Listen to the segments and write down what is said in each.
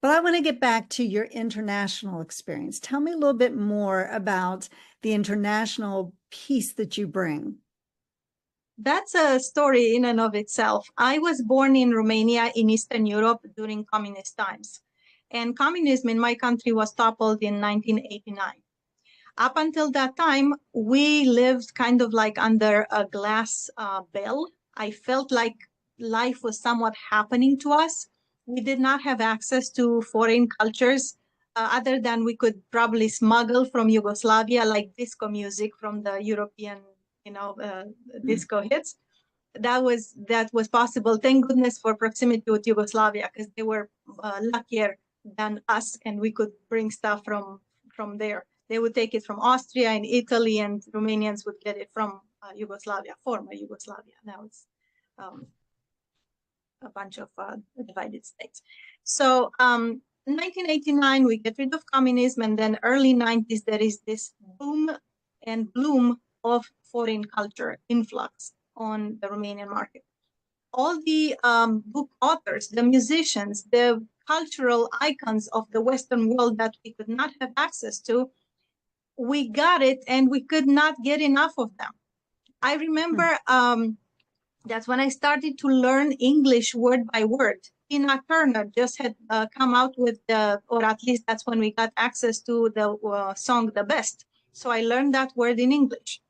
But I want to get back to your international experience. Tell me a little bit more about the international piece that you bring. That's a story in and of itself. I was born in Romania in Eastern Europe during communist times. And communism in my country was toppled in 1989. Up until that time, we lived kind of like under a glass bell. I felt like life was somewhat happening to us. We did not have access to foreign cultures other than we could probably smuggle from Yugoslavia, like disco music from the European, disco hits. That was possible. Thank goodness for proximity with Yugoslavia, because they were luckier than us, and we could bring stuff from there. They would take it from Austria and Italy, and Romanians would get it from Yugoslavia, former Yugoslavia. Now it's a bunch of divided states. So 1989, we get rid of communism, and then early 90s, there is this boom and bloom of foreign culture influx on the Romanian market. All the book authors, the musicians, the cultural icons of the Western world that we could not have access to, we got it, and we could not get enough of them. I remember that's when I started to learn English word by word. Tina Turner just had come out with or at least that's when we got access to the song The Best. So I learned that word in English.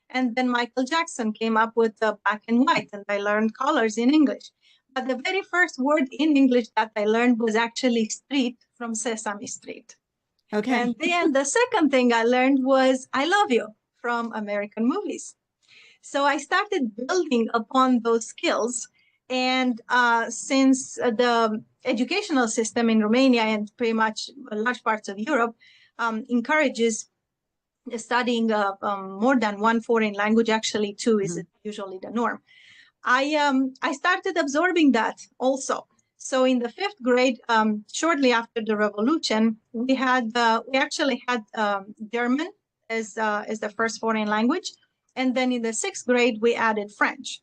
And then Michael Jackson came up with black and white, and I learned colors in English. But the very first word in English that I learned was actually street from Sesame Street. Okay. And then the second thing I learned was I love you from American movies. So I started building upon those skills. And since the educational system in Romania and pretty much large parts of Europe encourages studying more than one foreign language, actually two is usually the norm, I started absorbing that also. So in the fifth grade, shortly after the revolution, we actually had German as the first foreign language. And then in the sixth grade, we added French.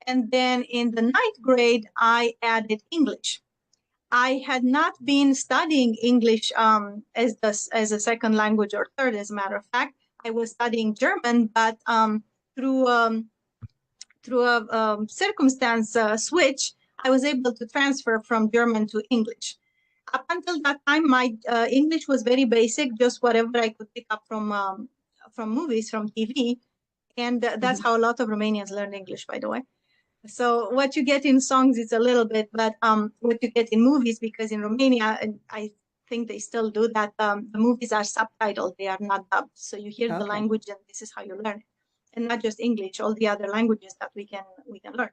And then in the ninth grade, I added English. I had not been studying English as a second language or third, as a matter of fact. I was studying German, but through a circumstance switch, I was able to transfer from German to English. Up until that time, my English was very basic, just whatever I could pick up from movies, from TV. And that's how a lot of Romanians learn English, by the way. So what you get in songs is a little bit, but what you get in movies, because in Romania, and I think they still do that, the movies are subtitled, they are not dubbed. So you hear the language, and this is how you learn it. And not just English, all the other languages that we can learn.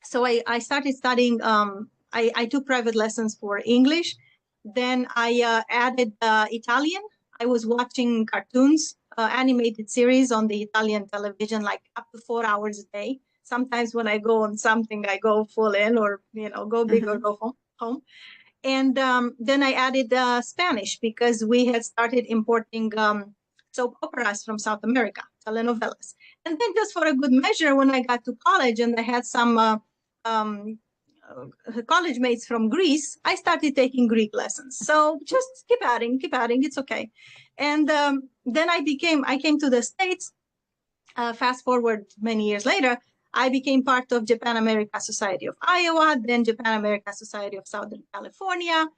So I started studying, I took private lessons for English. Then I added Italian. I was watching cartoons, animated series on the Italian television, like up to 4 hours a day. Sometimes when I go on something, I go full in, or, go big or go home. And then I added Spanish, because we had started importing soap operas from South America, telenovelas. And then just for a good measure, when I got to college and I had some college mates from Greece, I started taking Greek lessons. So just keep adding, it's okay. And then I came to the States. Fast forward many years later, I became part of Japan America Society of Iowa, then Japan America Society of Southern California.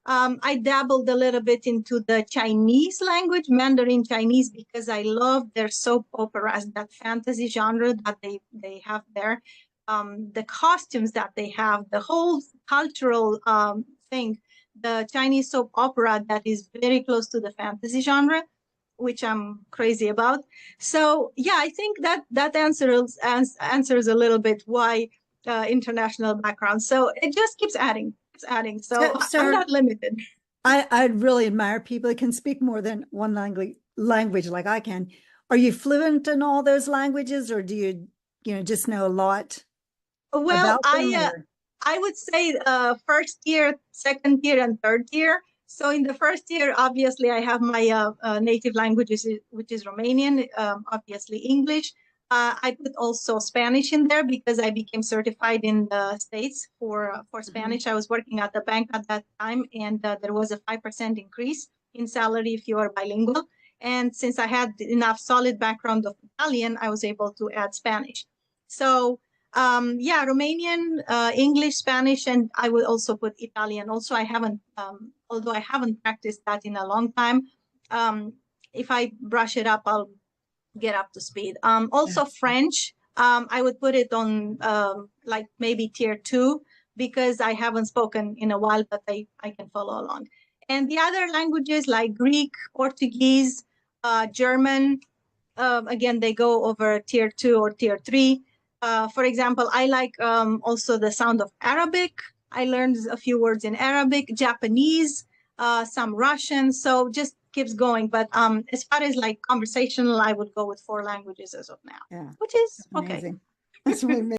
I dabbled a little bit into the Chinese language, Mandarin Chinese, because I love their soap operas, that fantasy genre that they have there. The costumes that they have, the whole cultural thing, the Chinese soap opera that is very close to the fantasy genre, which I'm crazy about. So yeah, I think that answers a little bit why international background. So it just keeps adding. So I'm not limited. I really admire people that can speak more than one language like I can. Are you fluent in all those languages, or do you just know a lot? Well, I would say first year, second year, and third year. So in the first year, obviously, I have my native languages, which is Romanian, obviously English. I put also Spanish in there because I became certified in the States for Spanish. I was working at the bank at that time, and there was a 5% increase in salary if you are bilingual. And since I had enough solid background of Italian, I was able to add Spanish. So yeah, Romanian, English, Spanish, and I would also put Italian. Also, I haven't, although I haven't practiced that in a long time, if I brush it up, I'll get up to speed. Also French, I would put it on like maybe tier 2 because I haven't spoken in a while, but I can follow along. And the other languages like Greek, Portuguese, German, again, they go over tier 2 or tier 3. For example, I like also the sound of Arabic. I learned a few words in Arabic, Japanese, some Russian. So just keeps going. But as far as like conversational, I would go with 4 languages as of now, Yeah, which is okay. amazing. That's really amazing.